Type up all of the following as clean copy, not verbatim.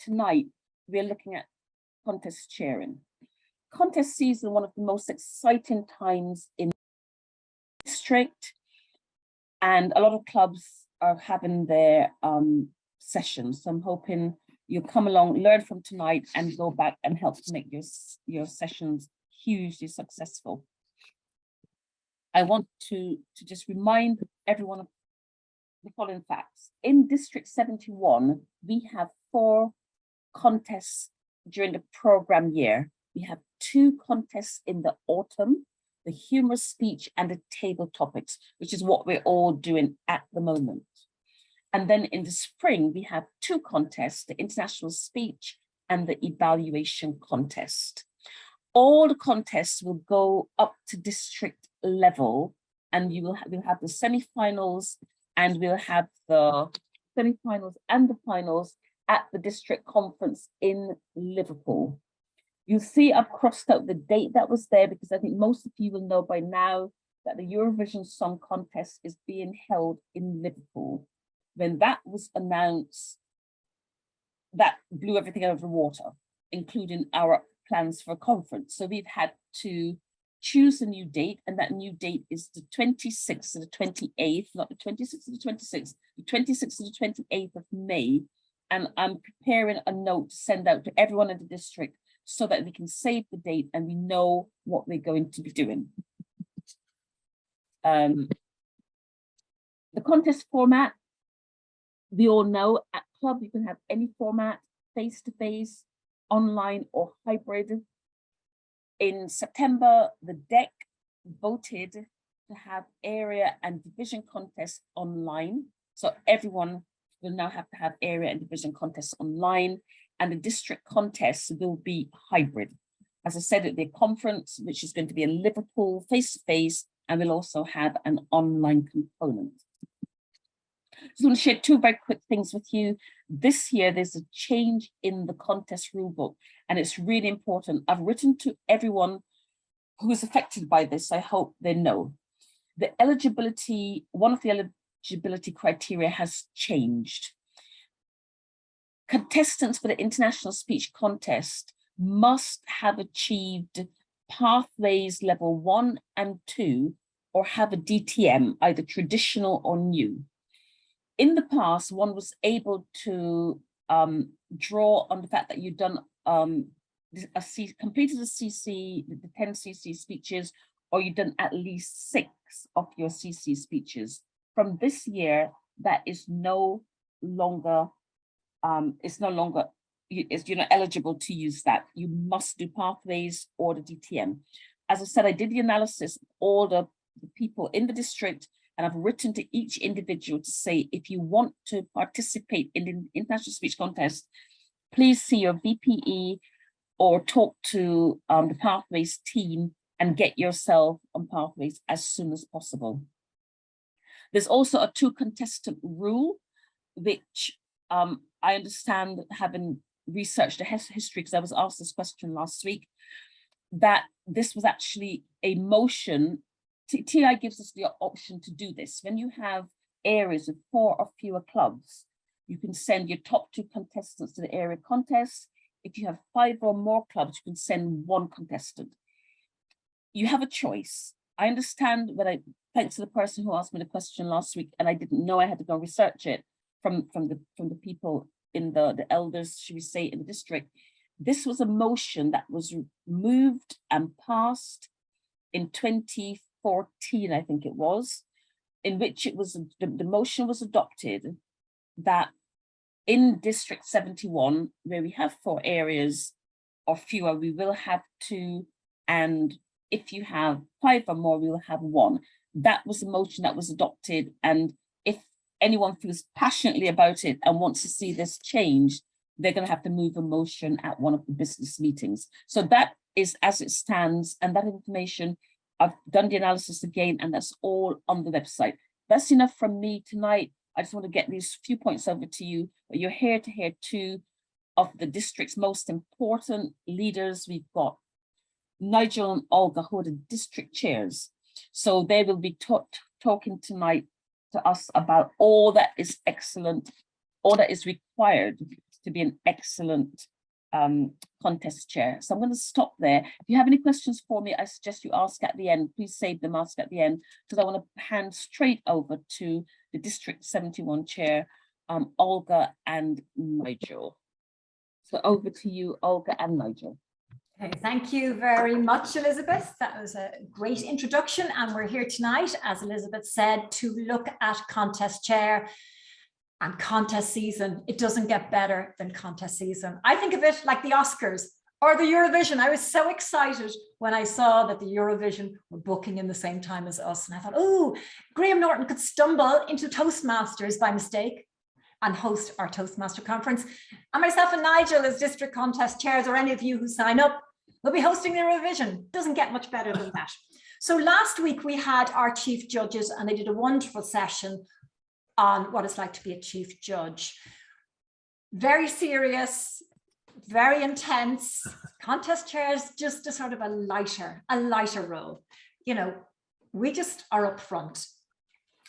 tonight we're looking at contest chairing. Contest season, one of the most exciting times in the district, and a lot of clubs are having their sessions. So I'm hoping you'll come along, learn from tonight, and go back and help to make your sessions hugely successful. I want to just remind everyone of the following facts. In District 71, we have 4 contests during the program year. We have 2 contests in the autumn, the humorous speech and the table topics, which is what we're all doing at the moment. And then in the spring, we have 2 contests, the international speech and the evaluation contest. All the contests will go up to district level, and we'll have the semi-finals, and we'll have the semi-finals and the finals at the district conference in Liverpool. You see I've crossed out the date that was there because I think most of you will know by now that the Eurovision Song Contest is being held in Liverpool. When that was announced, that blew everything out of the water, including our plans for a conference. So we've had to choose a new date, and that new date is the 26th to the 28th, not the 26th to the 26th, the 26th to the 28th of May. And I'm preparing a note to send out to everyone in the district so that we can save the date and we know what we're going to be doing. The contest format, we all know at club you can have any format, face-to-face, online or hybrid. In September, the DEC voted to have area and division contests online. So everyone will now have to have area and division contests online, and the district contests will be hybrid. As I said, at the conference, which is going to be in Liverpool, face-to-face, and we'll also have an online component. Just want to share 2 very quick things with you. This year, there's a change in the contest rulebook, and it's really important. I've written to everyone who is affected by this. I hope they know. The eligibility, one of the eligibility criteria has changed. Contestants for the International Speech Contest must have achieved pathways level 1 and 2, or have a DTM, either traditional or new. In the past, one was able to draw on the fact that you've done completed a CC, the 10 CC speeches, or you've done at least 6 of your CC speeches. From this year, that is no longer, you're not eligible to use that. You must do pathways or the DTM. As I said, I did the analysis of all the people in the district, and I've written to each individual to say, if you want to participate in the International Speech Contest, please see your VPE or talk to the Pathways team and get yourself on Pathways as soon as possible. There's also a 2 contestant rule, which I understand, having researched the history, because I was asked this question last week, that this was actually a motion. TI gives us the option to do this. When you have areas of 4 or fewer clubs, you can send your top 2 contestants to the area contest. If you have 5 or more clubs, you can send 1 contestant. You have a choice. I understand thanks to the person who asked me the question last week, and I didn't know, I had to go research it from the people in the elders, should we say, in the district. This was a motion that was moved and passed in 2014, I think it was, in which it was the motion was adopted that in District 71, where we have 4 areas or fewer, we will have 2, and if you have 5 or more, we will have 1. That was the motion that was adopted, and if anyone feels passionately about it and wants to see this changed, they're going to have to move a motion at one of the business meetings. So that is as it stands, and that information, I've done the analysis again, and that's all on the website. That's enough from me tonight. I just want to get these few points over to you. But you're here to hear 2 of the district's most important leaders. We've got Nigel and Olga, who are the district chairs. So they will be talking tonight to us about all that is excellent, all that is required to be an excellent contest chair. So I'm going to stop there. If you have any questions for me, I suggest you ask at the end. Please save them, ask at the end, because I want to hand straight over to the District 71 chair, Olga and Nigel. So over to you, Olga and Nigel. Okay, thank you very much, Elizabeth. That was a great introduction, and we're here tonight, as Elizabeth said, to look at contest chair and contest season. It doesn't get better than contest season. I think of it like the Oscars or the Eurovision. I was so excited when I saw that the Eurovision were booking in the same time as us, and I thought, oh, Graham Norton could stumble into Toastmasters by mistake and host our Toastmaster conference. And myself and Nigel, as district contest chairs, or any of you who sign up, will be hosting the Eurovision. Doesn't get much better than that. So last week we had our chief judges, and they did a wonderful session on what it's like to be a chief judge. Very serious, very intense. Contest chairs, just a sort of a lighter role. You know, we just are up front.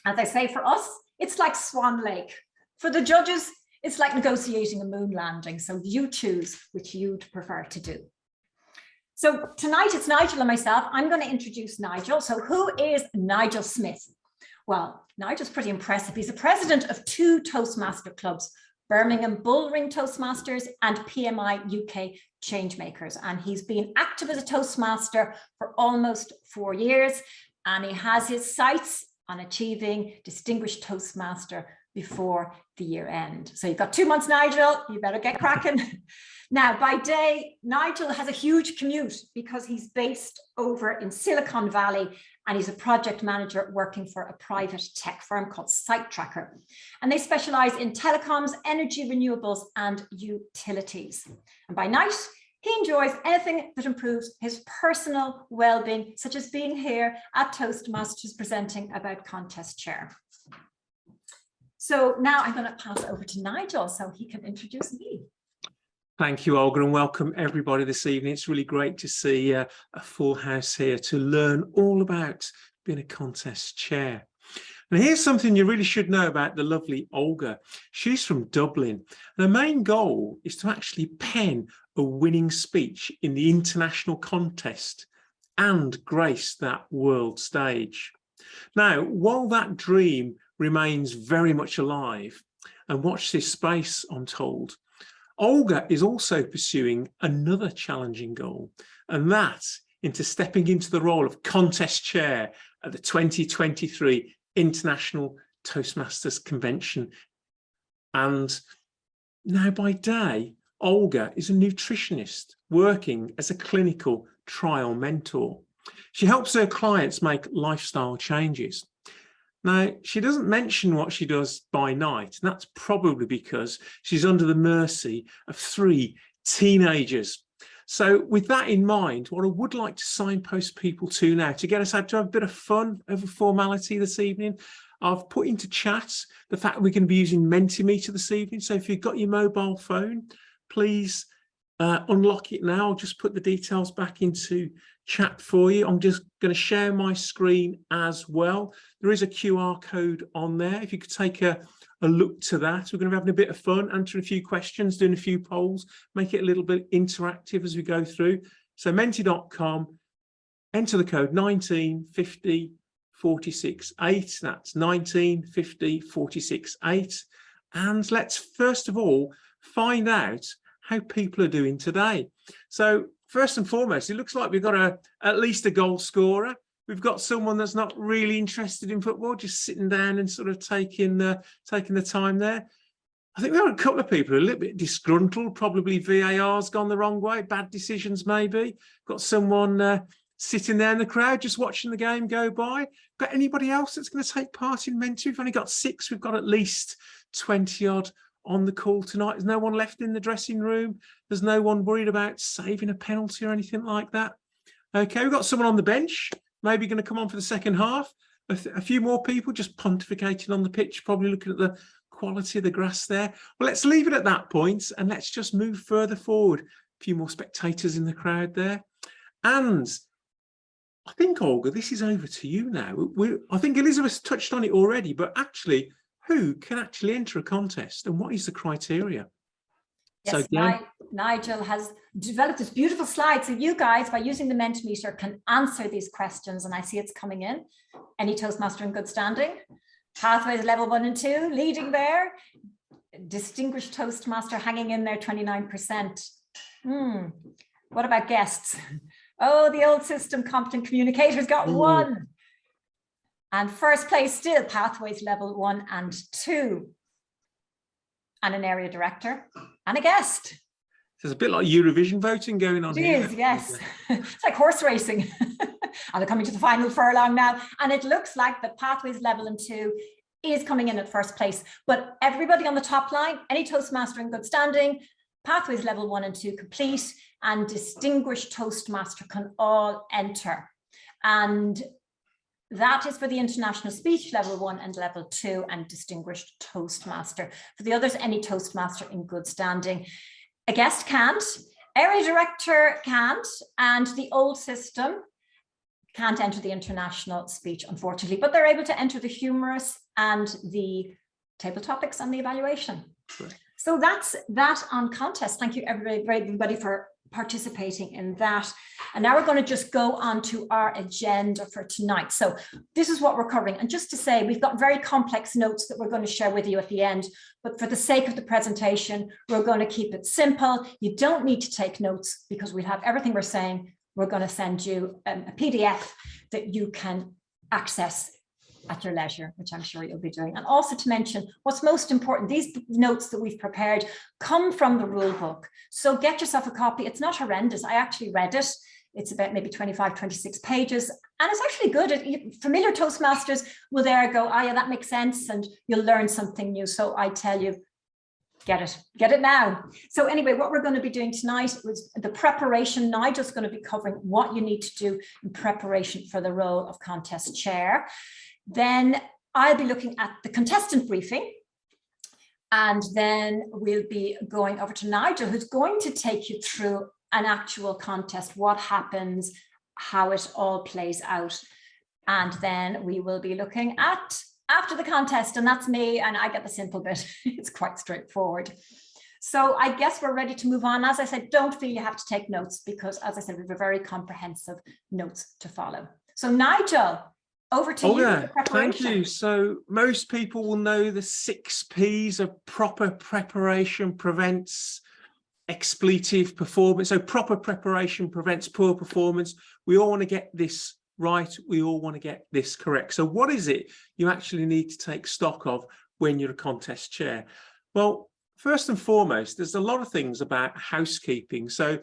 As I say, for us, it's like Swan Lake. For the judges, it's like negotiating a moon landing. So you choose which you'd prefer to do. So tonight it's Nigel and myself. I'm going to introduce Nigel. So who is Nigel Smith? Well, Nigel's pretty impressive. He's the president of 2 Toastmaster clubs, Birmingham Bullring Toastmasters and PMI UK Changemakers. And he's been active as a Toastmaster for almost 4 years. And he has his sights on achieving Distinguished Toastmaster before the year end. So you've got 2 months, Nigel, you better get cracking. Now, by day, Nigel has a huge commute because he's based over in Silicon Valley, and he's a project manager working for a private tech firm called Site Tracker. And they specialize in telecoms, energy, renewables, and utilities. And by night, he enjoys anything that improves his personal well-being, such as being here at Toastmasters presenting about contest chair. So now I'm going to pass over to Nigel so he can introduce me. Thank you, Olga, and welcome everybody this evening. It's really great to see a full house here to learn all about being a contest chair. And here's something you really should know about the lovely Olga. She's from Dublin. And her main goal is to actually pen a winning speech in the international contest and grace that world stage. Now, while that dream remains very much alive, and watch this space, I'm told, Olga is also pursuing another challenging goal, and that into stepping into the role of contest chair at the 2023 International Toastmasters Convention. And now by day, Olga is a nutritionist working as a clinical trial mentor. She helps her clients make lifestyle changes. Now, she doesn't mention what she does by night, and that's probably because she's under the mercy of 3 teenagers. So with that in mind, what I would like to signpost people to now, to get us out to have a bit of fun over formality this evening, I've put into chat the fact that we're going to be using Mentimeter this evening. So if you've got your mobile phone, please unlock it now. I'll just put the details back into chat for you. I'm just going to share my screen as well. There is a QR code on there. If you could take a look to that. We're going to be having a bit of fun, answering a few questions, doing a few polls, make it a little bit interactive as we go through. So menti.com, enter the code 1950468. That's 1950468. And let's first of all find out how people are doing today. So first and foremost, it looks like we've got at least a goal scorer. We've got someone that's not really interested in football, just sitting down and sort of taking the time there. I think there are a couple of people who are a little bit disgruntled, probably VAR's gone the wrong way, bad decisions maybe. Got someone sitting there in the crowd just watching the game go by. Got anybody else that's going to take part in Mentor? We've only got 6, we've got at least 20 odd on the call tonight. There's no one left in the dressing room. There's no one worried about saving a penalty or anything like that. Okay, we've got someone on the bench, maybe going to come on for the second half. A few more people just pontificating on the pitch, probably looking at the quality of the grass there. Well, let's leave it at that point and let's just move further forward. A few more spectators in the crowd there. And I think, Olga, this is over to you now. I think Elizabeth touched on it already, but actually, who can actually enter a contest and what is the criteria? So Yes, again, Nigel has developed this beautiful slide. So you guys, by using the Mentimeter, can answer these questions. And I see it's coming in. Any Toastmaster in good standing? Pathways level 1 and 2, leading there. Distinguished Toastmaster hanging in there, 29%. What about guests? Oh, the old system, competent communicators got 1. And first place still, Pathways level 1 and 2. And an area director and a guest. There's a bit like Eurovision voting going on here. It is, yes. It's like horse racing. And they're coming to the final furlong now. And it looks like the Pathways level 1 and 2 is coming in at first place. But everybody on the top line, any Toastmaster in good standing, Pathways level 1 and 2 complete, and distinguished Toastmaster can all enter. And that is for the international speech level 1 and level 2 and distinguished Toastmaster. For the others, any Toastmaster in good standing. A guest can't, area director can't, and the old system can't enter the international speech, unfortunately, but they're able to enter the humorous and the table topics and the evaluation. Right. So that's that on contest. Thank you everybody for participating in that. And now we're going to just go on to our agenda for tonight. So this is what we're covering. And just to say, we've got very complex notes that we're going to share with you at the end. But for the sake of the presentation, we're going to keep it simple. You don't need to take notes because we'll have everything we're saying. We're going to send you a PDF that you can access at your leisure, which I'm sure you'll be doing. And also to mention what's most important, these notes that we've prepared come from the rule book. So get yourself a copy. It's not horrendous. I actually read it. It's about maybe 25, 26 pages. And it's actually good. Familiar Toastmasters will there go, oh yeah, that makes sense. And you'll learn something new. So I tell you, get it now. So anyway, what we're going to be doing tonight was the preparation. Nigel's going to be covering what you need to do in preparation for the role of contest chair. Then I'll be looking at the contestant briefing. And then we'll be going over to Nigel, who's going to take you through an actual contest, what happens, how it all plays out. And then we will be looking at after the contest, and that's me, and I get the simple bit. It's quite straightforward. So I guess we're ready to move on. As I said, don't feel you have to take notes because, as I said, we have a very comprehensive notes to follow. So Nigel, over to Olga, you. thank you. So most people will know the 6 P's of proper preparation prevents expletive performance. So proper preparation prevents poor performance. We all want to get this right. We all want to get this correct. So what is it you actually need to take stock of when you're a contest chair? Well, first and foremost, there's a lot of things about housekeeping. So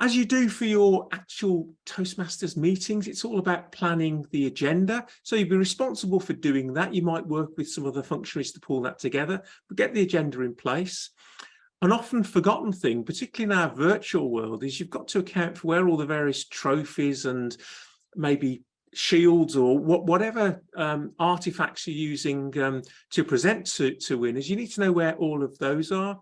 as you do for your actual Toastmasters meetings, it's all about planning the agenda. So you'll be responsible for doing that. You might work with some other functionaries to pull that together, but get the agenda in place. An often forgotten thing, particularly in our virtual world, is you've got to account for where all the various trophies and maybe shields or whatever artifacts you're using to present to winners. You need to know where all of those are.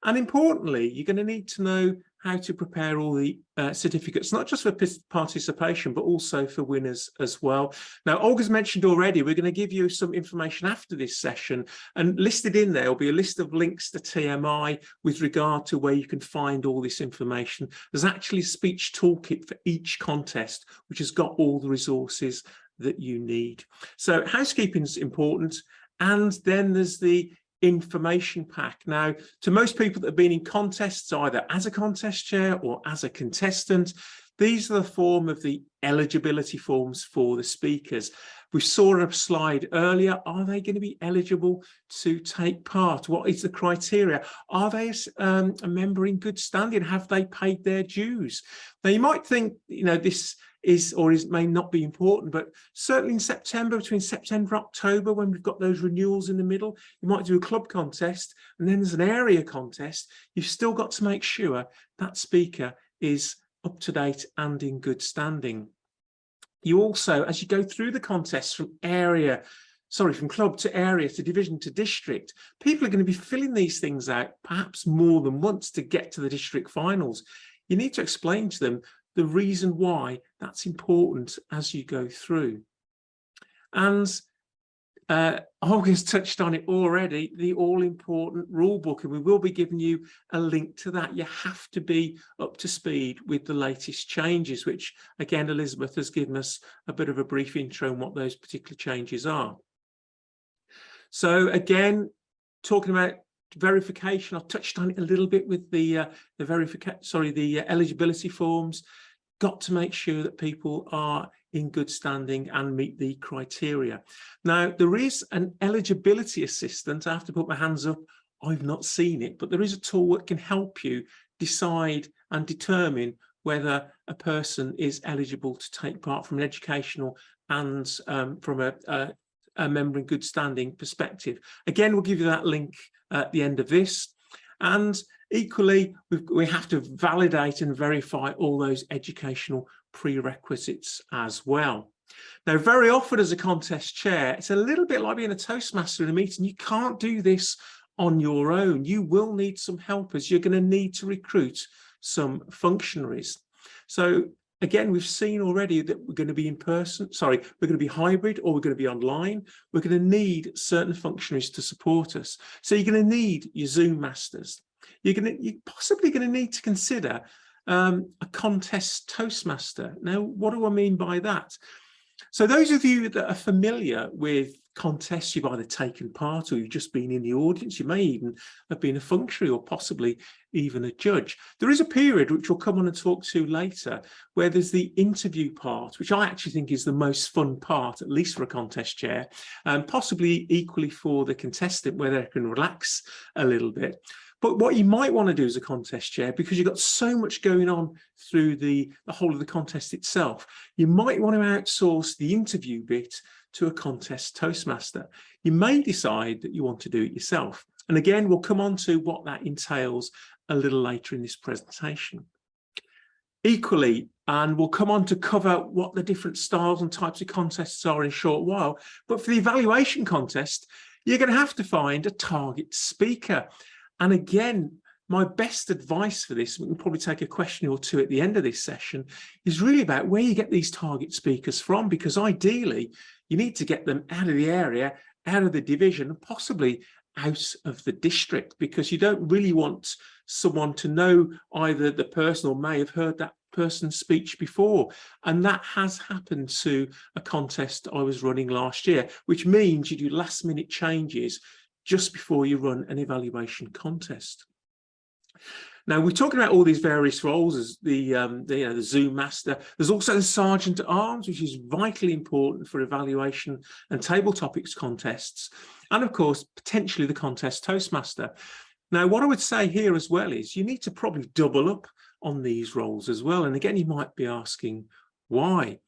And importantly, you're going to need to know how to prepare all the certificates, not just for participation, but also for winners as well. Now, Olga's mentioned already, we're going to give you some information after this session, and listed in there will be a list of links to TMI with regard to where you can find all this information. There's actually a speech toolkit for each contest, which has got all the resources that you need. So housekeeping is important. And then there's the information pack. Now, to most people that have been in contests, either as a contest chair or as a contestant, these are the form of the eligibility forms for the speakers. We saw a slide earlier. Are they going to be eligible to take part? What is the criteria? Are they a member in good standing? Have they paid their dues? Now, you might think, you know, this may not be important, but certainly in September, between September and October, when we've got those renewals in the middle, you might do a club contest, and then there's an area contest. You've still got to make sure that speaker is up to date and in good standing. You also, as you go through the contest from club to area to division to district, people are going to be filling these things out perhaps more than once to get to the district finals. You need to explain to them the reason why that's important as you go through. And Olga's touched on it already, the all-important rule book, and we will be giving you a link to that. You have to be up to speed with the latest changes, which again, Elizabeth has given us a bit of a brief intro on what those particular changes are. So again, talking about verification, I've touched on it a little bit with the eligibility forms. Got to make sure that people are in good standing and meet the criteria. Now, there is an eligibility assistant. I have to put my hands up. I've not seen it, but there is a tool that can help you decide and determine whether a person is eligible to take part from an educational and from a member in good standing perspective. Again, we'll give you that link at the end of this. And equally, we have to validate and verify all those educational prerequisites as well. Now, very often as a contest chair, it's a little bit like being a Toastmaster in a meeting. You can't do this on your own. You will need some helpers. You're going to need to recruit some functionaries. So again, we've seen already that we're going to be in person, we're going to be hybrid, or we're going to be online. We're going to need certain functionaries to support us. So you're going to need your Zoom masters. You're possibly going to need to consider a contest Toastmaster. Now, what do I mean by that? So those of you that are familiar with contests, you've either taken part or you've just been in the audience. You may even have been a functionary or possibly even a judge. There is a period which we'll come on and talk to later where there's the interview part, which I actually think is the most fun part, at least for a contest chair, and possibly equally for the contestant, where they can relax a little bit. But what you might want to do as a contest chair, because you've got so much going on through the whole of the contest itself, you might want to outsource the interview bit to a contest Toastmaster. You may decide that you want to do it yourself. And again, we'll come on to what that entails a little later in this presentation. Equally, and we'll come on to cover what the different styles and types of contests are in a short while, but for the evaluation contest, you're going to have to find a target speaker. And again, my best advice for this, we can probably take a question or two at the end of this session, is really about where you get these target speakers from, because ideally you need to get them out of the area, out of the division, and possibly out of the district, because you don't really want someone to know either the person or may have heard that person's speech before. And that has happened to a contest I was running last year, which means you do last minute changes just before you run an evaluation contest. Now, we're talking about all these various roles as the Zoom master. There's also the sergeant at arms, which is vitally important for evaluation and table topics contests. And of course, potentially the contest Toastmaster. Now, what I would say here as well is you need to probably double up on these roles as well. And again, you might be asking why?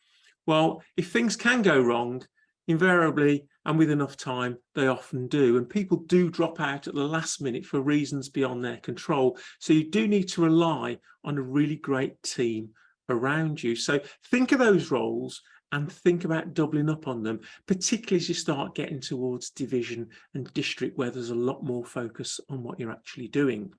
Well, if things can go wrong, invariably, and with enough time, they often do. And people do drop out at the last minute for reasons beyond their control. So you do need to rely on a really great team around you. So think of those roles and think about doubling up on them, particularly as you start getting towards division and district, where there's a lot more focus on what you're actually doing.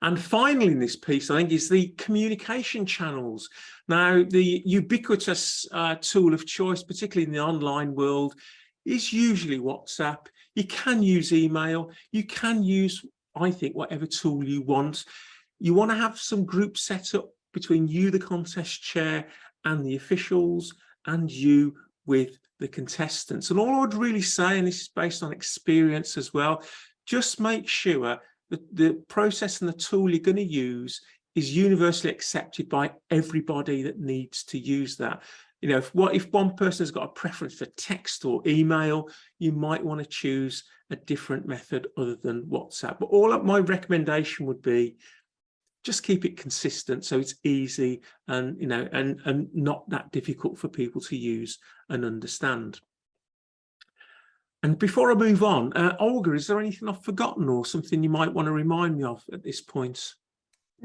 And finally, in this piece, I think, is the communication channels. Now, the ubiquitous tool of choice, particularly in the online world, is usually WhatsApp. You can use email. You can use, I think, whatever tool you want. You want to have some group set up between you, the contest chair, and the officials, and you with the contestants. And all I would really say, and this is based on experience as well, just make sure the process and the tool you're going to use is universally accepted by everybody that needs to use that. You know, if one person has got a preference for text or email, you might want to choose a different method other than WhatsApp. But all of my recommendation would be just keep it consistent so it's easy and, you know, and not that difficult for people to use and understand. And before I move on, Olga, is there anything I've forgotten or something you might want to remind me of at this point?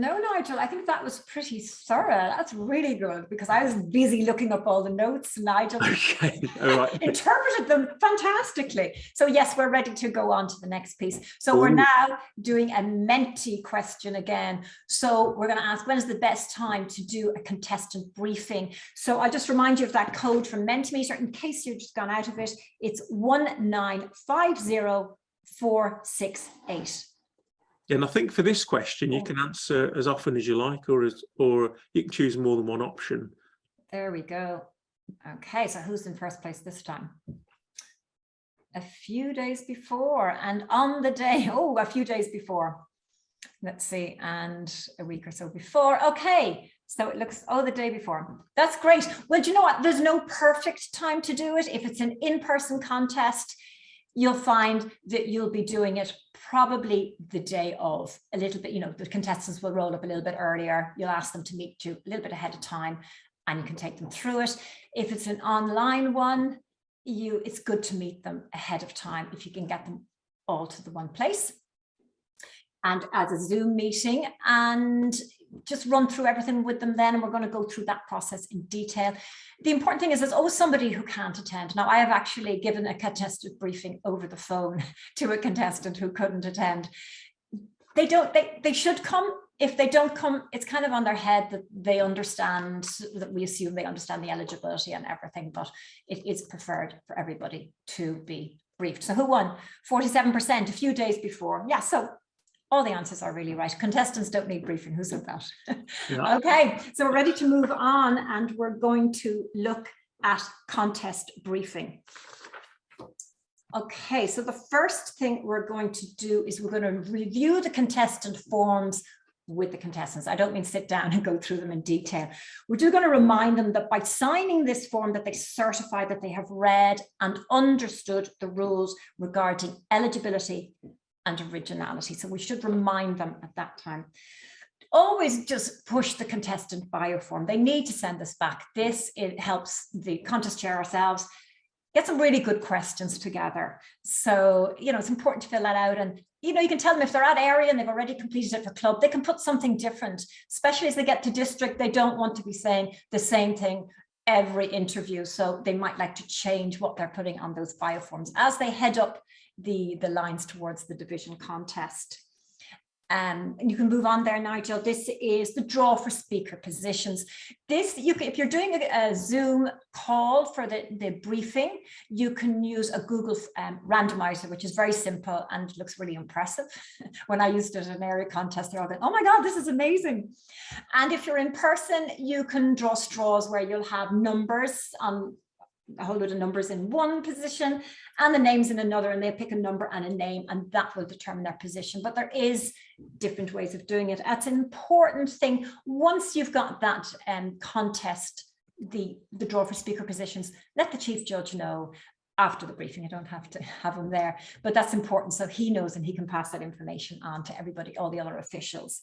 No, Nigel, I think that was pretty thorough. That's really good because I was busy looking up all the notes. Nigel Okay, all right. interpreted them fantastically. So yes, we're ready to go on to the next piece. So we're now doing a Menti question again. So we're going to ask, when is the best time to do a contestant briefing? So I'll just remind you of that code from Mentimeter in case you've just gone out of it. It's 1950468. And I think for this question, you can answer as often as you like, or you can choose more than one option. There we go. Okay, so who's in first place this time? A few days before, and on the day, a few days before. Let's see, and a week or so before. Okay, so it looks, the day before. That's great. Well, do you know what? There's no perfect time to do it. If it's an in-person contest, you'll find that you'll be doing it probably the day of, a little bit, the contestants will roll up a little bit earlier. You'll ask them to meet you a little bit ahead of time and you can take them through it. If it's an online one, it's good to meet them ahead of time if you can get them all to the one place. And as a Zoom meeting, and just run through everything with them then, and we're going to go through that process in detail. The important thing is there's always somebody who can't attend. Now, I have actually given a contestant briefing over the phone to a contestant who couldn't attend. They should come. If they don't come, it's kind of on their head that they understand, that we assume they understand the eligibility and everything, but it is preferred for everybody to be briefed. So who won? 47%, a few days before. Yeah, so all the answers are really right. Contestants don't need briefing. Who said that? Yeah. Okay, so we're ready to move on, and we're going to look at contest briefing. Okay, so the first thing we're going to do is we're going to review the contestant forms with the contestants. I don't mean sit down and go through them in detail. We're just going to remind them that by signing this form that they certify that they have read and understood the rules regarding eligibility and originality. So we should remind them at that time. Always just push the contestant bio form. They need to send this back. It helps the contest chair ourselves get some really good questions together. So, it's important to fill that out. And, you can tell them if they're at area and they've already completed it for club, they can put something different, especially as they get to district. They don't want to be saying the same thing every interview. So they might like to change what they're putting on those bio forms as they head up the lines towards the division contest. And you can move on there, Nigel. This is the draw for speaker positions. If you're doing a Zoom call for the briefing, you can use a Google randomizer, which is very simple and looks really impressive. When I used it in an area contest, they're all going, oh my God, this is amazing. And if you're in person, you can draw straws where you'll have numbers on a whole load of numbers in one position and the names in another, and they pick a number and a name, and that will determine their position. But there is different ways of doing it. That's an important thing. Once you've got that contest, the draw for speaker positions, let the chief judge know after the briefing. I don't have to have him there, but that's important so he knows and he can pass that information on to everybody, all the other officials.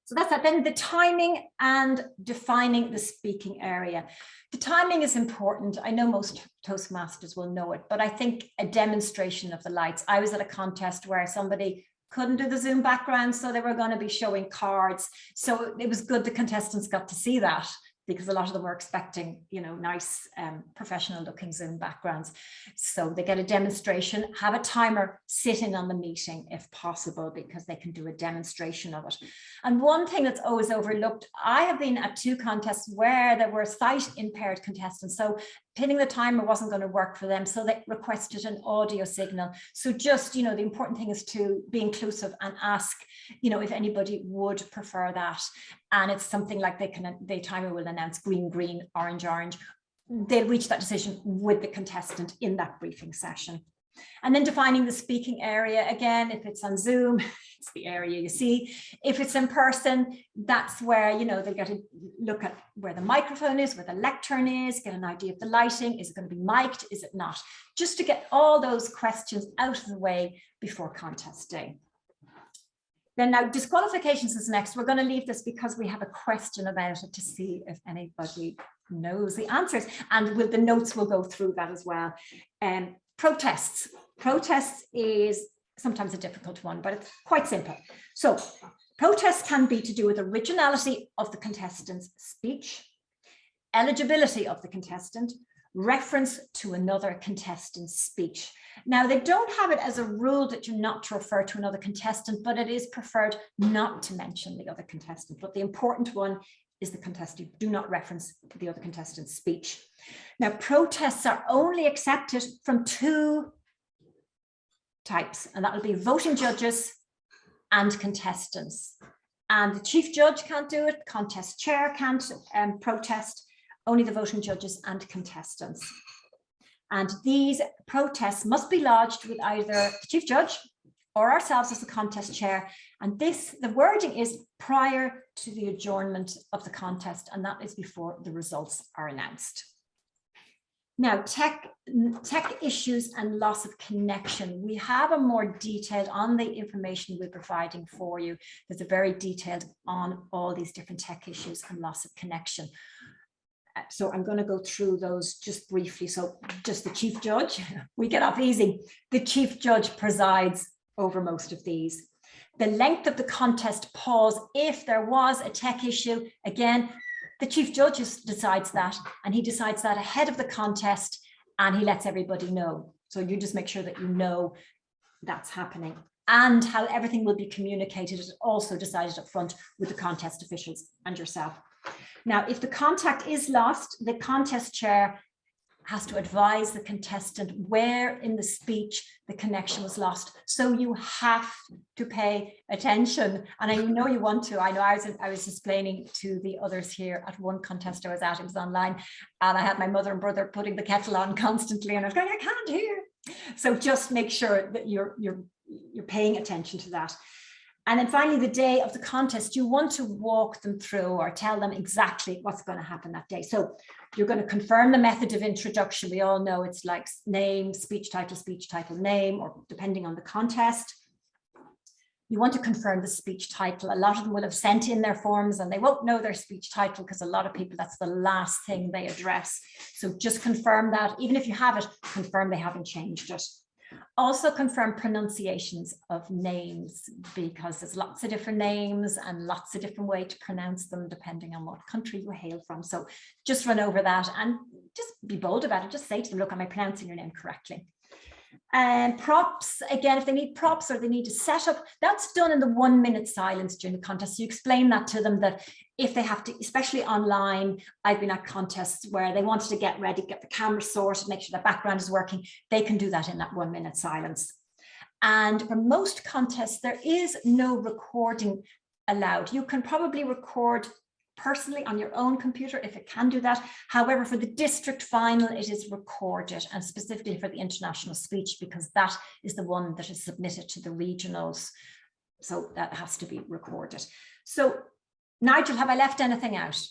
So that's that. Then the timing and defining the speaking area. The timing is important. I know most Toastmasters will know it, but I think a demonstration of the lights. I was at a contest where somebody couldn't do the Zoom background, so they were going to be showing cards. So it was good the contestants got to see that, because a lot of them were expecting, nice professional looking Zoom backgrounds. So they get a demonstration, have a timer sitting on the meeting if possible, because they can do a demonstration of it. And one thing that's always overlooked, I have been at 2 contests where there were sight impaired contestants. So pinning the timer wasn't going to work for them. So they requested an audio signal. So just, the important thing is to be inclusive and ask, if anybody would prefer that. And it's something like the timer will announce green, green, orange, orange. They'll reach that decision with the contestant in that briefing session. And then defining the speaking area. Again, if it's on Zoom, it's the area you see. If it's in person, that's where, they get to look at where the microphone is, where the lectern is, get an idea of the lighting. Is it going to be mic'd? Is it not? Just to get all those questions out of the way before contest day. Then now disqualifications is next. We're going to leave this because we have a question about it to see if anybody knows the answers. And the notes will go through that as well. Protests. Protests is sometimes a difficult one, but it's quite simple. So Protests can be to do with originality of the contestant's speech, eligibility of the contestant, reference to another contestant's speech. Now, they don't have it as a rule that you're not to refer to another contestant, but it is preferred not to mention the other contestant. But the important one is the contestant. Do not reference the other contestant's speech. Now, protests are only accepted from two types, and that will be voting judges and contestants. And the chief judge can't do it, contest chair can't protest, only the voting judges and contestants. And these protests must be lodged with either the chief judge or ourselves as the contest chair. And the wording is prior to the adjournment of the contest, and that is before the results are announced. Now, tech issues and loss of connection. We have a more detailed on the information we're providing for you. There's a very detailed on all these different tech issues and loss of connection. So I'm going to go through those just briefly. So just the chief judge, we get off easy. The chief judge presides over most of these. The length of the contest pause, if there was a tech issue, again, the chief judge decides that, and he decides that ahead of the contest, and he lets everybody know. So you just make sure that you know that's happening, and how everything will be communicated is also decided up front with the contest officials and yourself. Now, if the contact is lost, the contest chair has to advise the contestant where in the speech the connection was lost. So you have to pay attention. And I know you want to. I know I was explaining to the others here at one contest I was at, it was online, and I had my mother and brother putting the kettle on constantly, and I was going, I can't hear. So just make sure that you're paying attention to that. And then finally, the day of the contest, you want to walk them through or tell them exactly what's going to happen that day. So you're going to confirm the method of introduction. We all know it's like name, speech title, name, or depending on the contest. You want to confirm the speech title. A lot of them will have sent in their forms and they won't know their speech title because a lot of people, that's the last thing they address. So just confirm that. Even if you have it, confirm they haven't changed it. Also confirm pronunciations of names, because there's lots of different names and lots of different ways to pronounce them depending on what country you hail from. So just run over that and just be bold about it. Just say to them, look, am I pronouncing your name correctly? And props, again, if they need props or they need to set up, that's done in the 1 minute silence during the contest. So you explain that to them, that if they have to, especially online, I've been at contests where they wanted to get ready, get the camera sorted, make sure the background is working. They can do that in that 1 minute silence. And for most contests, there is no recording allowed. You can probably record personally on your own computer if it can do that. However, for the district final, it is recorded, and specifically for the international speech, because that is the one that is submitted to the regionals. So that has to be recorded. So Nigel, have I left anything out?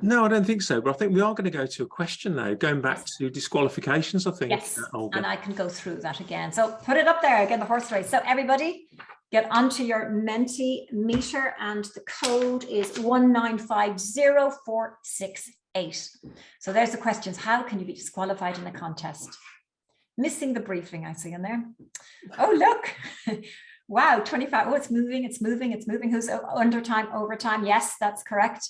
No, I don't think so, but I think we are going to go to a question now, going back to disqualifications, I think. Yes, Olga. and I can go through that again. So put it up there again, the horse race. So everybody get onto your Mentimeter, and the code is 1950468. So there's the questions. How can you be disqualified in a contest? Missing the briefing, I see in there. Oh, look. Wow, 25. Oh, it's moving. Who's under time, overtime? Yes, that's correct.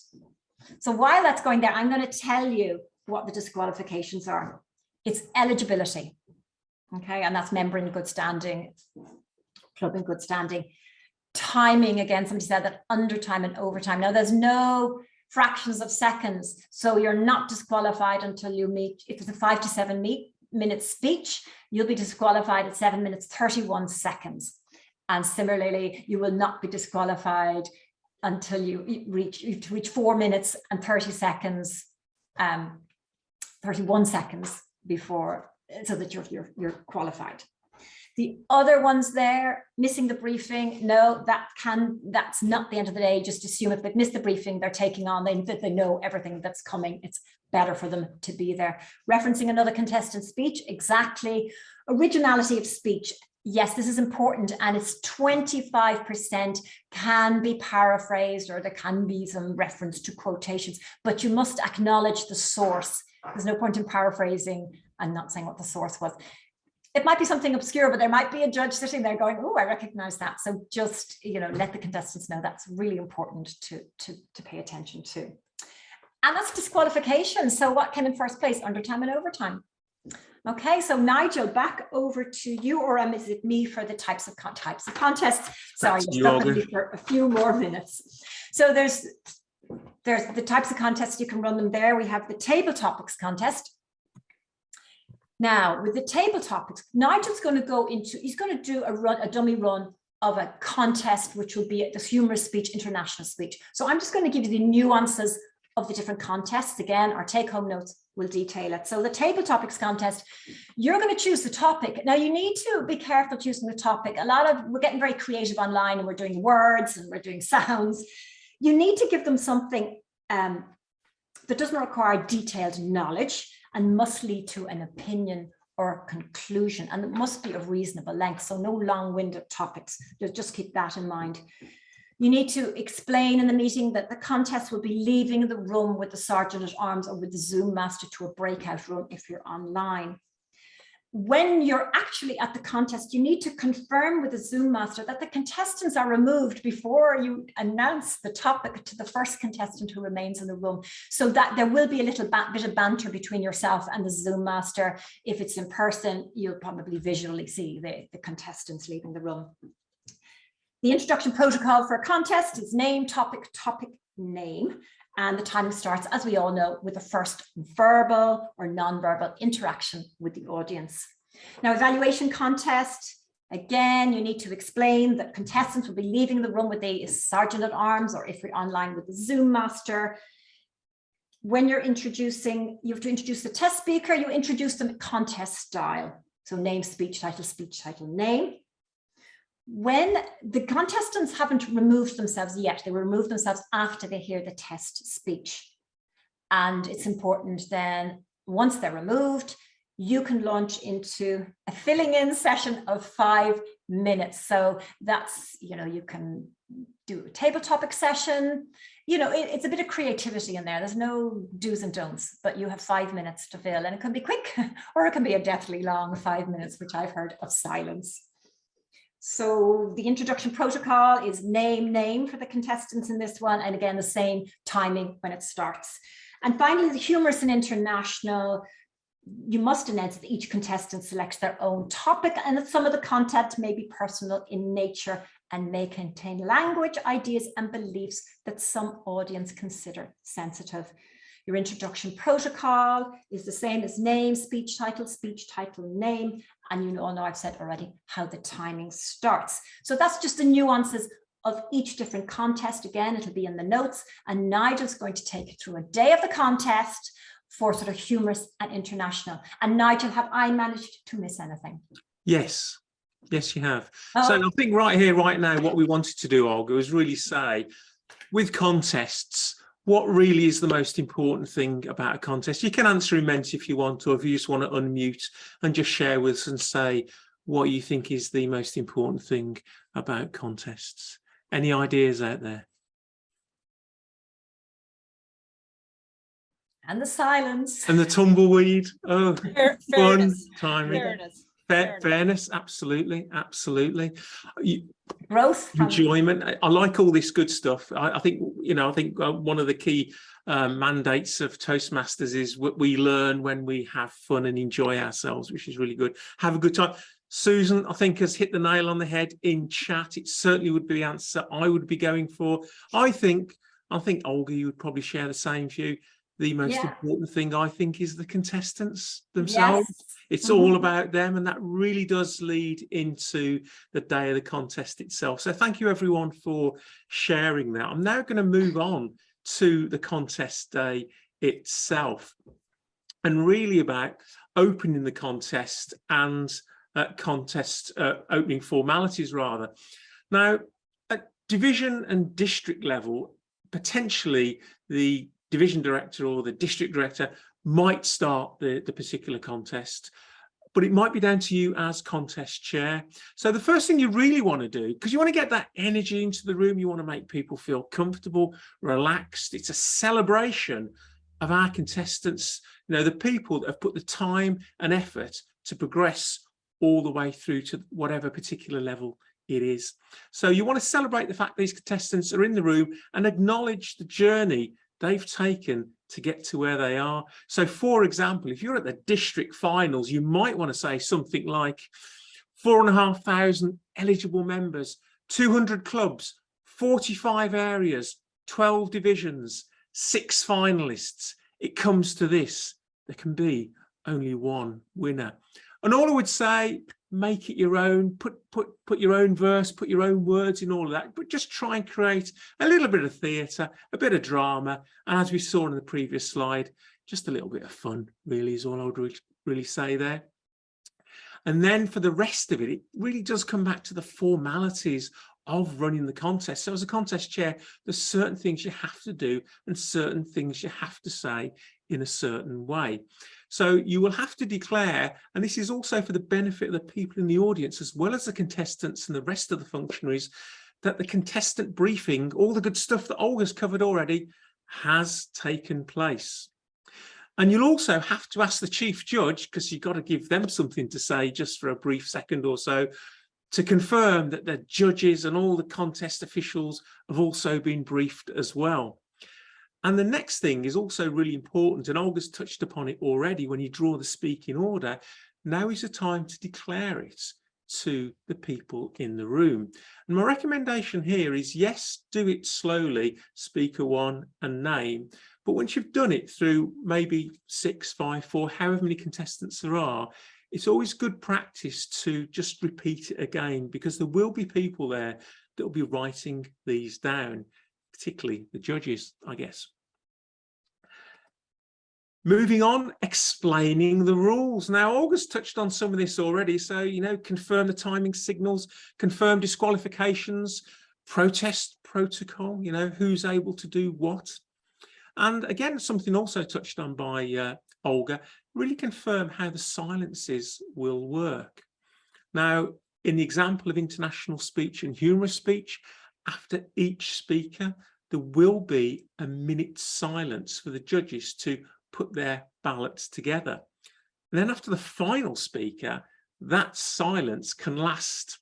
So while that's going there, I'm going to tell you what the disqualifications are. It's eligibility. Okay, and that's member in good standing, club in good standing. Timing, again, somebody said that undertime and overtime. Now, there's no fractions of seconds, so you're not disqualified until you meet. If it's a 5 to 7 minute speech, you'll be disqualified at 7 minutes 31 seconds. And similarly, you will not be disqualified until you reach 4 minutes and 30 seconds, 31 seconds before, so that you're qualified. The other ones there, missing the briefing, no, that's not the end of the day. Just assume if they've missed the briefing, they're taking on, they know everything that's coming. It's better for them to be there. Referencing another contestant's speech, exactly. Originality of speech. Yes, this is important, and it's 25% can be paraphrased, or there can be some reference to quotations, but you must acknowledge the source. There's no point in paraphrasing and not saying what the source was. it might be something obscure, but there might be a judge sitting there going, oh, I recognize that. So just, let the contestants know that's really important to pay attention to. And that's disqualification. So what came in first place? Undertime and overtime. Okay, so Nigel, back over to you, or is it me for the types of contests? Sorry, you're stuck with me for a few more minutes. So there's the types of contests, you can run them there. We have the table topics contest. Now, with the table topics, Nigel's going to go into, he's going to do a dummy run of a contest, which will be this humorous speech, international speech. So I'm just going to give you the nuances of the different contests. Again, our take-home notes will detail it. So the table topics contest, you're going to choose the topic. Now you need to be careful choosing the topic. We're getting very creative online, and we're doing words and we're doing sounds. You need to give them something that doesn't require detailed knowledge and must lead to an opinion or conclusion, and it must be of reasonable length. So no long-winded topics. Just keep that in mind. You need to explain in the meeting that the contest will be leaving the room with the sergeant at arms or with the Zoom master to a breakout room if you're online. When you're actually at the contest, you need to confirm with the Zoom master that the contestants are removed before you announce the topic to the first contestant who remains in the room, so that there will be a little bit of banter between yourself and the Zoom master. If it's in person, you'll probably visually see the contestants leaving the room. The introduction protocol for a contest is name, topic, name. And the time starts, as we all know, with the first verbal or non-verbal interaction with the audience. Now, evaluation contest, again, you need to explain that contestants will be leaving the room with a sergeant at arms, or if you're online, with the Zoom master. When you're introducing, you have to introduce the test speaker, you introduce them contest style. So name, speech, title, name. When the contestants haven't removed themselves yet, they will remove themselves after they hear the test speech. And it's important then, once they're removed, you can launch into a filling in session of 5 minutes. So that's, you can do a table topic session. It's a bit of creativity in there. There's no do's and don'ts, but you have 5 minutes to fill, and it can be quick or it can be a deathly long 5 minutes, which I've heard of silence. So the introduction protocol is name for the contestants in this one. And again, the same timing when it starts. And finally, the humorous and international, you must announce that each contestant selects their own topic, and that some of the content may be personal in nature and may contain language, ideas, and beliefs that some audience consider sensitive. Your introduction protocol is the same as name, speech title, name. And you all know I've said already how the timing starts. So that's just the nuances of each different contest. Again, it'll be in the notes, and Nigel's going to take you through a day of the contest for sort of humorous and international. And Nigel, have I managed to miss anything? Yes, you have. So I think right here, right now, what we wanted to do, Olga, was really say, with contests, what really is the most important thing about a contest? You can answer in Menti if you want, or if you just want to unmute and just share with us and say what you think is the most important thing about contests. Any ideas out there? And the silence. And the tumbleweed. Oh, fun timing. Fairness. Absolutely. Growth, enjoyment. I like all this good stuff. I think one of the key mandates of Toastmasters is what we learn when we have fun and enjoy ourselves, which is really good. Have a good time. Susan, I think, has hit the nail on the head in chat. It certainly would be the answer I would be going for. I think Olga, you would probably share the same view. The most important thing, I think, is the contestants themselves. Yes. It's all about them, and that really does lead into the day of the contest itself. So thank you, everyone, for sharing that. I'm now going to move on to the contest day itself, and really about opening the contest and contest opening formalities, rather. Now, at division and district level, potentially the division director or the district director might start the particular contest, but it might be down to you as contest chair. So the first thing you really want to do, because you want to get that energy into the room, you want to make people feel comfortable, relaxed. It's a celebration of our contestants, the people that have put the time and effort to progress all the way through to whatever particular level it is. So you want to celebrate the fact these contestants are in the room and acknowledge the journey they've taken to get to where they are. So for example, if you're at the district finals, you might want to say something like 4,500 eligible members, 200 clubs, 45 areas, 12 divisions, 6 finalists. It comes to this: there can be only one winner. And all I would say, make it your own, put your own verse, put your own words in all of that, but just try and create a little bit of theatre, a bit of drama, and as we saw in the previous slide, just a little bit of fun really is all I would really say there. And then for the rest of it, it really does come back to the formalities of running the contest. So as a contest chair, there's certain things you have to do and certain things you have to say in a certain way. So you will have to declare, and this is also for the benefit of the people in the audience, as well as the contestants and the rest of the functionaries, that the contestant briefing, all the good stuff that Olga's covered already, has taken place. And you'll also have to ask the chief judge, because you've got to give them something to say just for a brief second or so, to confirm that the judges and all the contest officials have also been briefed as well. And the next thing is also really important, and Olga's touched upon it already. When you draw the speaking order, now is the time to declare it to the people in the room. And my recommendation here is, yes, do it slowly, speaker 1 and name. But once you've done it through maybe 6, 5, 4, however many contestants there are, it's always good practice to just repeat it again, because there will be people there that will be writing these down, particularly the judges, I guess. Moving on, explaining the rules. Now, Olga's touched on some of this already. So, you know, confirm the timing signals, confirm disqualifications, protest protocol, you know, who's able to do what. And again, something also touched on by Olga, really confirm how the silences will work. Now, in the example of international speech and humorous speech, after each speaker, there will be a minute's silence for the judges to put their ballots together. And then after the final speaker, that silence can last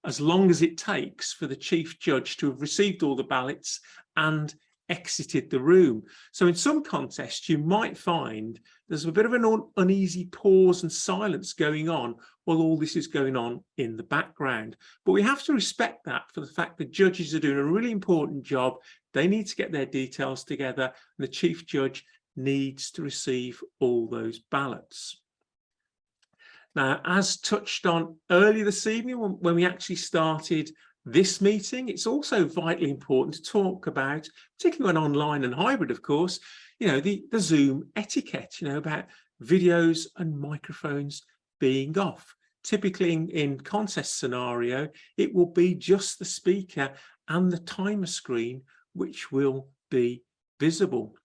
as long as it takes for the chief judge to have received all the ballots and exited the room. So in some contests, you might find there's a bit of an uneasy pause and silence going on while all this is going on in the background. But we have to respect that for the fact that judges are doing a really important job. They need to get their details together, and the chief judge needs to receive all those ballots. Now, as touched on earlier this evening, when we actually started this meeting, it's also vitally important to talk about, particularly when online and hybrid, of course, you know, the Zoom etiquette, you know, about videos and microphones being off. Typically in contest scenario, it will be just the speaker and the timer screen which will be visible.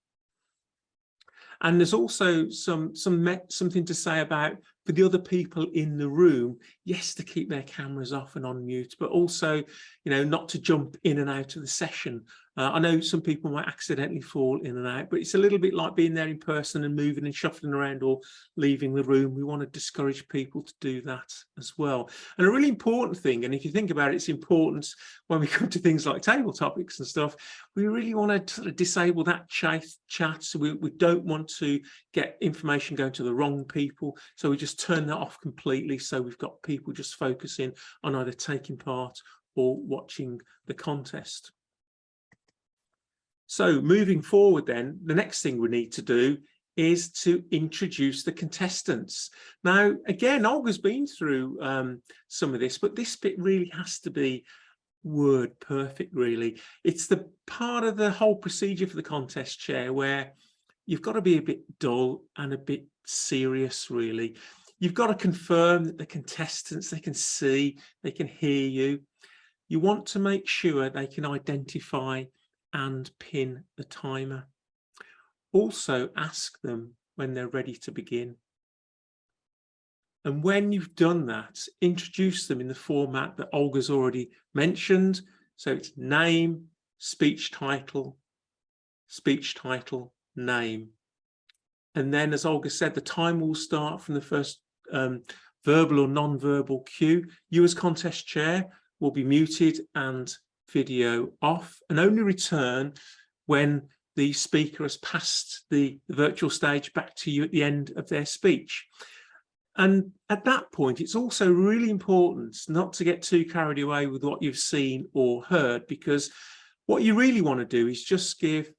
And there's also something to say about, for the other people in the room, yes, to keep their cameras off and on mute, but also, you know, not to jump in and out of the session. I know some people might accidentally fall in and out, but it's a little bit like being there in person and moving and shuffling around or leaving the room. We want to discourage people to do that as well. And a really important thing, and if you think about it, it's important when we come to things like table topics and stuff, we really want to sort of disable that chat. So we don't want to get information going to the wrong people. So we just turn that off completely. So we've got people just focusing on either taking part or watching the contest. So moving forward then, the next thing we need to do is to introduce the contestants. Now, again, Olga's been through some of this, but this bit really has to be word perfect, really. It's the part of the whole procedure for the contest chair where you've got to be a bit dull and a bit serious, really. You've got to confirm that the contestants, they can see, they can hear you. You want to make sure they can identify and pin the timer. Also ask them when they're ready to begin. And when you've done that, introduce them in the format that Olga's already mentioned. So it's name, speech title, name. And then, as Olga said, the time will start from the first verbal or non-verbal cue, you as contest chair will be muted and video off, and only return when the speaker has passed the virtual stage back to you at the end of their speech. And at that point, it's also really important not to get too carried away with what you've seen or heard, because what you really want to do is just give,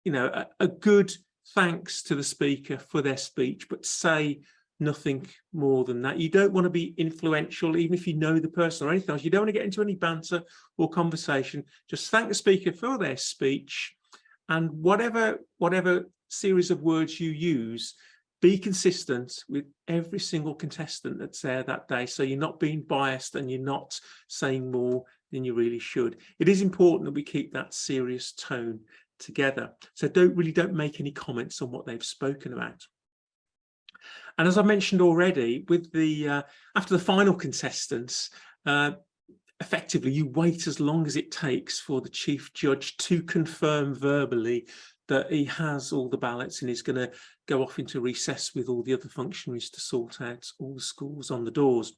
you know, a good thanks to the speaker for their speech, but say nothing more than that. You don't want to be influential, even if you know the person or anything else. You don't want to get into any banter or conversation. Just thank the speaker for their speech, and whatever series of words you use, be consistent with every single contestant that's there that day, so you're not being biased and you're not saying more than you really should. It is important that we keep that serious tone together. So don't make any comments on what they've spoken about. And as I mentioned already, with the after the final contestants, effectively you wait as long as it takes for the chief judge to confirm verbally that he has all the ballots and is going to go off into recess with all the other functionaries to sort out all the scores on the doors.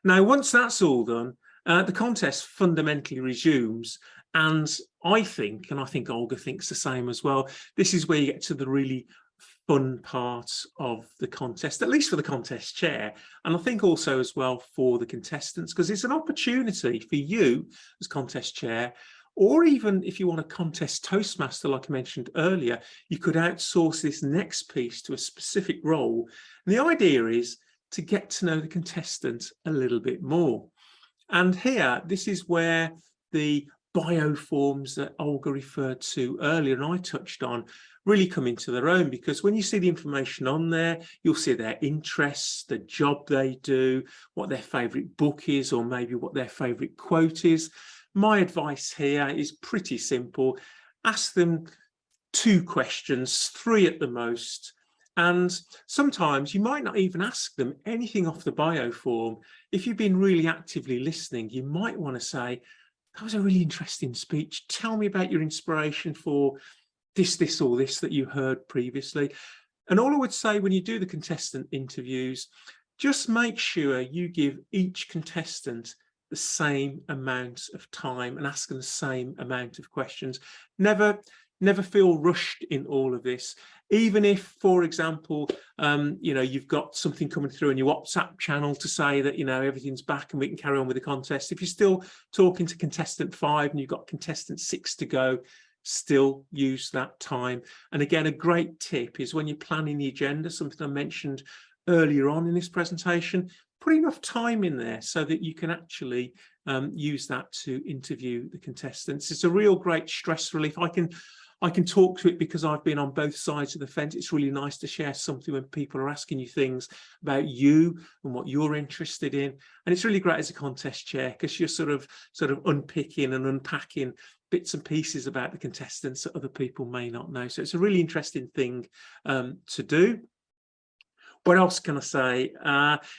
Now, once that's all done, the contest fundamentally resumes, and I think Olga thinks the same as well, this is where you get to the really fun part of the contest, at least for the contest chair, and I think also as well for the contestants, because it's an opportunity for you as contest chair, or even if you want a contest Toastmaster, like I mentioned earlier, you could outsource this next piece to a specific role. And the idea is to get to know the contestant a little bit more. And here, this is where the bio forms that Olga referred to earlier and I touched on really come into their own, because when you see the information on there, you'll see their interests, the job they do, what their favourite book is, or maybe what their favourite quote is. My advice here is pretty simple. Ask them 2 questions, 3 at the most. And sometimes you might not even ask them anything off the bio form. If you've been really actively listening, you might want to say, that was a really interesting speech. Tell me about your inspiration for this, or this that you heard previously. And all I would say when you do the contestant interviews, just make sure you give each contestant the same amount of time and ask them the same amount of questions. Never feel rushed in all of this. Even if, for example, you know, you've got something coming through in your WhatsApp channel to say that, you know, everything's back and we can carry on with the contest. If you're still talking to contestant 5 and you've got contestant 6 to go, still use that time. And again, a great tip is when you're planning the agenda, something I mentioned earlier on in this presentation, put enough time in there so that you can actually use that to interview the contestants. It's a real great stress relief. I can talk to it because I've been on both sides of the fence. It's really nice to share something when people are asking you things about you and what you're interested in. And it's really great as a contest chair because you're sort of unpicking and unpacking bits and pieces about the contestants that other people may not know. So it's a really interesting thing to do. What else can I say?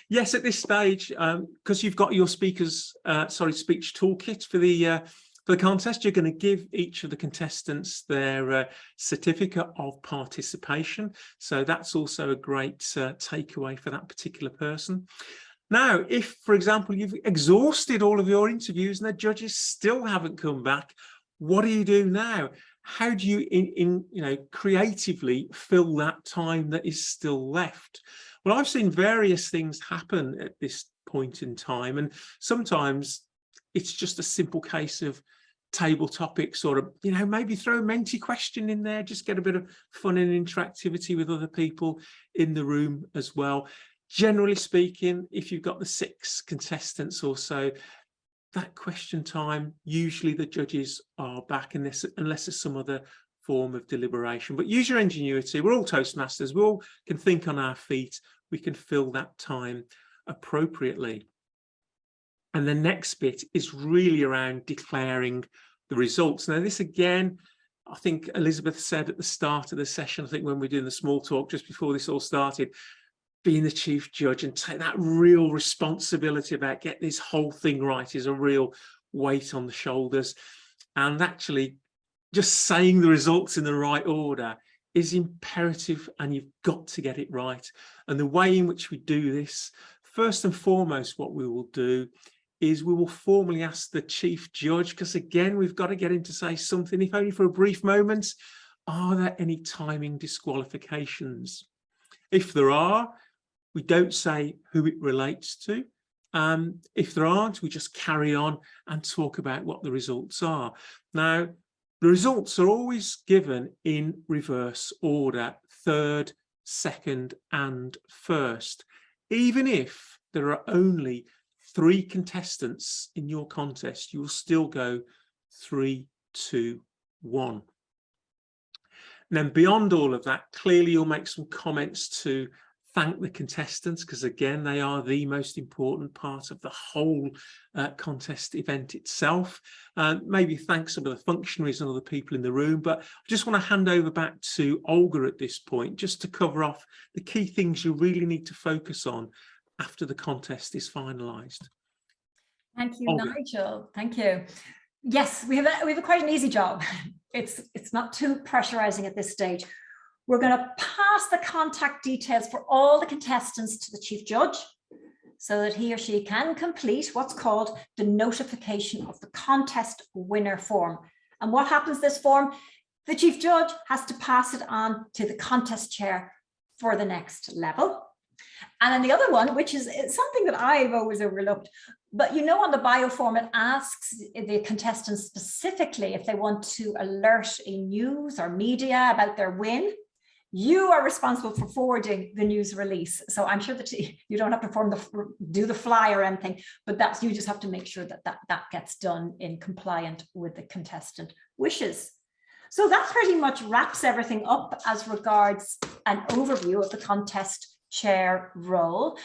Yes, at this stage, because you've got your speech toolkit for the contest, you're going to give each of the contestants their certificate of participation. So that's also a great takeaway for that particular person. Now, if, for example, you've exhausted all of your interviews and the judges still haven't come back, what do you do now? How do you, creatively fill that time that is still left? Well, I've seen various things happen at this point in time, and sometimes it's just a simple case of table topics, or maybe throw a Menti question in there, just get a bit of fun and interactivity with other people in the room as well. Generally speaking, if you've got the 6 contestants or so, that question time, usually the judges are back unless there's some other form of deliberation. But use your ingenuity. We're all Toastmasters. We all can think on our feet. We can fill that time appropriately. And the next bit is really around declaring the results. Now, this again, I think Elizabeth said at the start of the session, I think when we were doing the small talk just before this all started, being the chief judge and take that real responsibility about getting this whole thing right is a real weight on the shoulders. And actually just saying the results in the right order is imperative, and you've got to get it right. And the way in which we do this, first and foremost, what we will do is we will formally ask the chief judge, because again, we've got to get him to say something, if only for a brief moment. Are there any timing disqualifications? If there are, we don't say who it relates to. If there aren't, we just carry on and talk about what the results are. Now, the results are always given in reverse order, third, second, and first. Even if there are only 3 contestants in your contest, you will still go 3, 2, 1. And then beyond all of that, clearly you'll make some comments to thank the contestants, because again, they are the most important part of the whole contest event itself. Maybe thank some of the functionaries and other people in the room, but I just want to hand over back to Olga at this point, just to cover off the key things you really need to focus on after the contest is finalised. Thank you, Olga. Nigel. Thank you. Yes, we have quite an easy job. It's not too pressurizing at this stage. We're going to pass the contact details for all the contestants to the chief judge so that he or she can complete what's called the notification of the contest winner form. And what happens to this form? The chief judge has to pass it on to the contest chair for the next level. And then the other one, which is something that I've always overlooked, but on the bio form, it asks the contestants specifically if they want to alert a news or media about their win. You are responsible for forwarding the news release. So I'm sure that you don't have to do the fly or anything, but you just have to make sure that gets done in compliant with the contestant wishes. So that pretty much wraps everything up as regards an overview of the contest chair role.